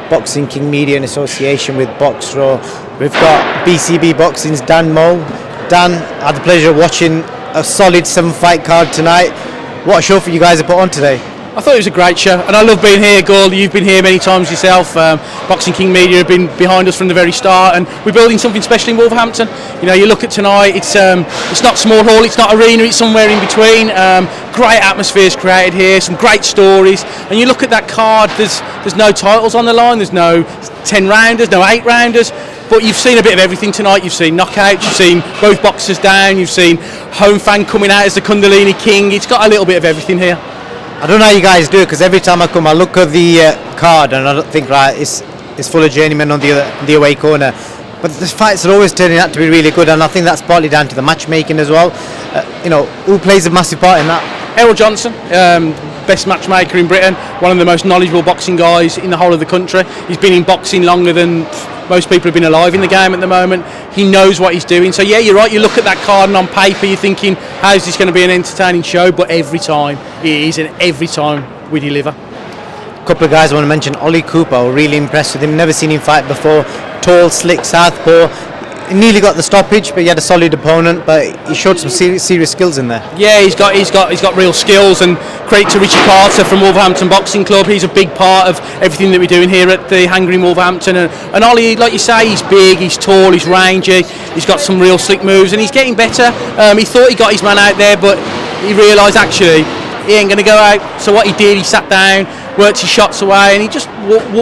Boxing King Media in association with Boxro. We've got BCB Boxing's Dan Moe. Dan, I had the pleasure of watching a solid 7-fight card tonight. What a show for you guys to put on today. I thought it was a great show, and I love being here, Gord. You've been here many times yourself. Boxing King Media have been behind us from the very start, and we're building something special in Wolverhampton. You know, you look at tonight, it's not small hall, it's not arena, it's somewhere in between. Great atmospheres created here, some great stories, and you look at that card, there's no titles on the line, there's no 10-rounders, no 8-rounders, but you've seen a bit of everything tonight. You've seen knockouts, you've seen both boxers down, you've seen home fan coming out as the Kundalini King. It's got a little bit of everything here. I don't know how you guys do it, because every time I come I look at the card and I don't think, right, it's full of journeymen on the away corner, but the fights are always turning out to be really good, and I think that's partly down to the matchmaking as well. Who plays a massive part in that? Errol Johnson, best matchmaker in Britain, one of the most knowledgeable boxing guys in the whole of the country. He's been in boxing longer than most people have been alive in the game at the moment. He knows what he's doing. So yeah, you're right, you look at that card and on paper you're thinking, how's this going to be an entertaining show? But every time it is, and every time we deliver. A couple of guys I want to mention. Ollie Cooper, I was really impressed with him, never seen him fight before. Tall, slick southpaw. He nearly got the stoppage, but he had a solid opponent, but he showed some serious skills in there. Yeah, he's got real skills, and credit to Richie Carter from Wolverhampton Boxing Club. He's a big part of everything that we're doing here at the hangar in Wolverhampton. And Ollie, like you say, he's big, he's tall, he's rangy, he's got some real slick moves, and he's getting better. He thought he got his man out there, but he realised actually he ain't going to go out. So what he did, he sat down, worked his shots away, and he just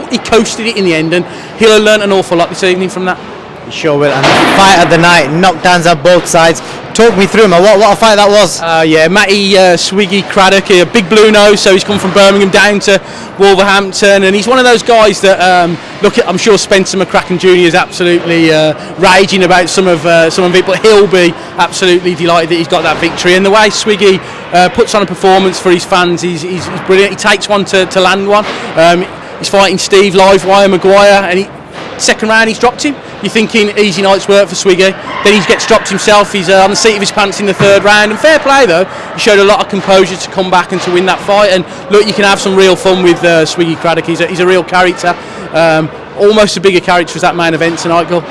he coasted it in the end, and he'll have learnt an awful lot this evening from that. Sure will. And the fight of the night, knockdowns on both sides. Talk me through, man. What a fight that was. Yeah, Matty Swiggy Craddock, a big blue nose, so he's come from Birmingham down to Wolverhampton, and he's one of those guys that I'm sure Spencer McCracken Jr. is absolutely raging about some of it, but he'll be absolutely delighted that he's got that victory. And the way Swiggy puts on a performance for his fans, he's brilliant. He takes one to land one. He's fighting Steve Livewire Maguire, and second round he's dropped him. You're thinking easy night's work for Swiggy, then he gets dropped himself. He's on the seat of his pants in the third round, and fair play though, he showed a lot of composure to come back and to win that fight. And look, you can have some real fun with Swiggy Craddock. He's a real character, almost a bigger character as that main event tonight, Gil.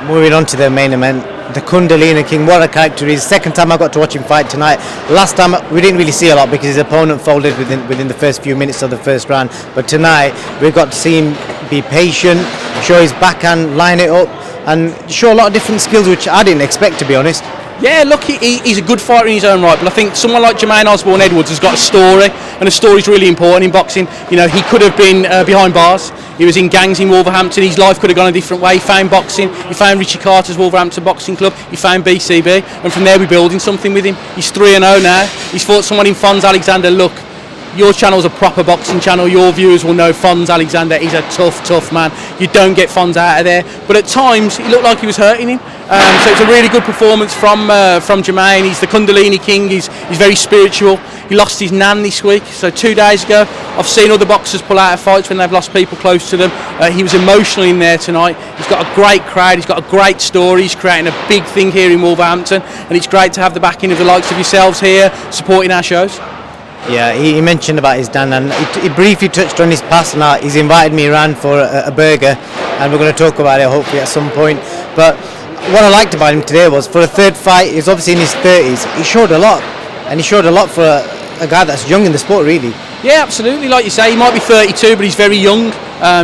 Moving on to the main event, the Kundalini King, what a character he is. Second time I got to watch him fight tonight. Last time we didn't really see a lot because his opponent folded within the first few minutes of the first round, but tonight we got to see him be patient, show his backhand, line it up, and show a lot of different skills which I didn't expect, to be honest. Yeah, look, he's a good fighter in his own right, but I think someone like Jermaine Osborne-Edwards has got a story, and a story's really important in boxing. You know, he could have been behind bars, he was in gangs in Wolverhampton, his life could have gone a different way. He found boxing, he found Richie Carter's Wolverhampton Boxing Club, he found BCB, and from there we're building something with him. He's 3-0 now, he's fought someone in Fons Alexander. Look, your channel's a proper boxing channel, your viewers will know Fons Alexander is a tough man. You don't get Fons out of there, but at times he looked like he was hurting him. So it's a really good performance from Jermaine. He's the Kundalini King, he's very spiritual. He lost his nan this week, so 2 days ago. I've seen other boxers pull out of fights when they've lost people close to them. He was emotional in there tonight. He's got a great crowd, he's got a great story, he's creating a big thing here in Wolverhampton, and it's great to have the backing of the likes of yourselves here supporting our shows. Yeah, he mentioned about his dad, and he briefly touched on his past, and he's invited me around for a burger, and we're going to talk about it hopefully at some point. But what I liked about him today was, for a third fight, he's obviously in his 30s, he showed a lot, and he showed a lot for a guy that's young in the sport, really. Yeah, absolutely. Like you say, he might be 32, but he's very young.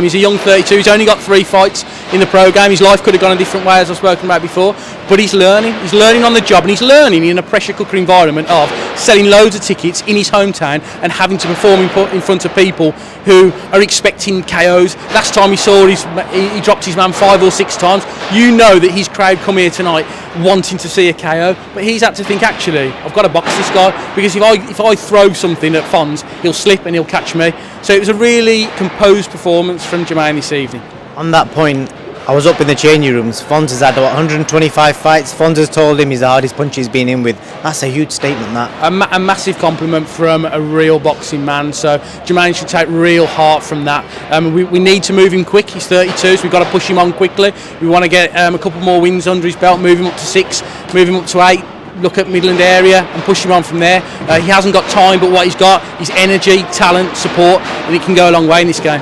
He's a young 32. He's only got 3 fights in the programme. His life could have gone a different way, as I've spoken about before. But he's learning. He's learning on the job, and he's learning in a pressure cooker environment of selling loads of tickets in his hometown and having to perform in front of people who are expecting KOs. Last time he saw he dropped his man 5 or 6 times. You know that his crowd come here tonight wanting to see a KO, but he's had to think, actually, I've got to box this guy, because if I throw something at Fons, he'll slip and he'll catch me. So it was a really composed performance from Jermaine this evening. On that point, I was up in the changing rooms. Fons has had 125 fights. Fons has told him he's the hardest punch he's been in with. That's a huge statement, that. A massive compliment from a real boxing man. So Jermaine should take real heart from that. We need to move him quick. He's 32, so we've got to push him on quickly. We want to get a couple more wins under his belt, move him up to 6, move him up to 8. Look at Midland area and push him on from there. He hasn't got time, but what he's got is energy, talent, support, and it can go a long way in this game.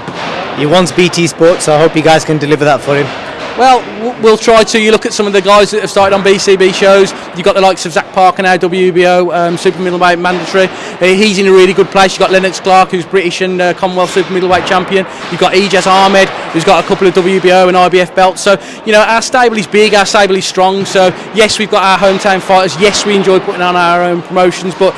He wants BT Sports, so I hope you guys can deliver that for him. Well, we'll try to. You look at some of the guys that have started on BCB shows. You've got the likes of Zach Parker now, WBO super middleweight mandatory. He's in a really good place. You've got Lennox Clark, who's British and Commonwealth super middleweight champion. You've got Ijaz Ahmed, who's got a couple of WBO and IBF belts. So, you know, our stable is big, our stable is strong. So, yes, we've got our hometown fighters. Yes, we enjoy putting on our own promotions, but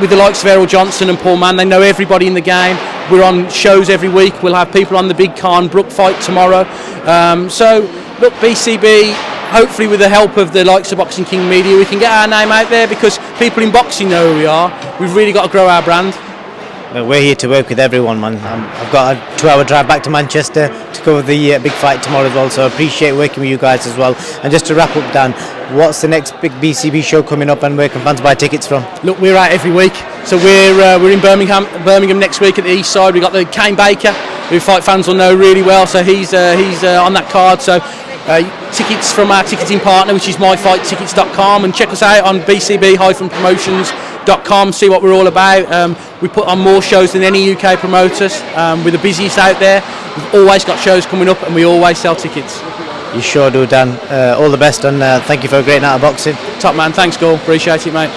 with the likes of Errol Johnson and Paul Mann, they know everybody in the game. We're on shows every week. We'll have people on the big Khan Brook fight tomorrow. So, look, BCB, hopefully with the help of the likes of Boxing King Media, we can get our name out there because people in boxing know who we are. We've really got to grow our brand. We're here to work with everyone, man. I've got a 2-hour drive back to Manchester to cover the big fight tomorrow as well, so I appreciate working with you guys as well. And just to wrap up, Dan, what's the next big BCB show coming up and where can fans buy tickets from? Look, we're out every week. So we're in Birmingham next week at the East Side. We've got the Kane Baker, who fight fans will know really well, so he's on that card. So tickets from our ticketing partner, which is myfighttickets.com, and check us out on bcb-promotions.com, see what we're all about. We put on more shows than any UK promoters. We're the busiest out there. We've always got shows coming up and we always sell tickets. You sure do, Dan. All the best, and thank you for a great night of boxing. Top man, thanks, Gordon. Appreciate it, mate.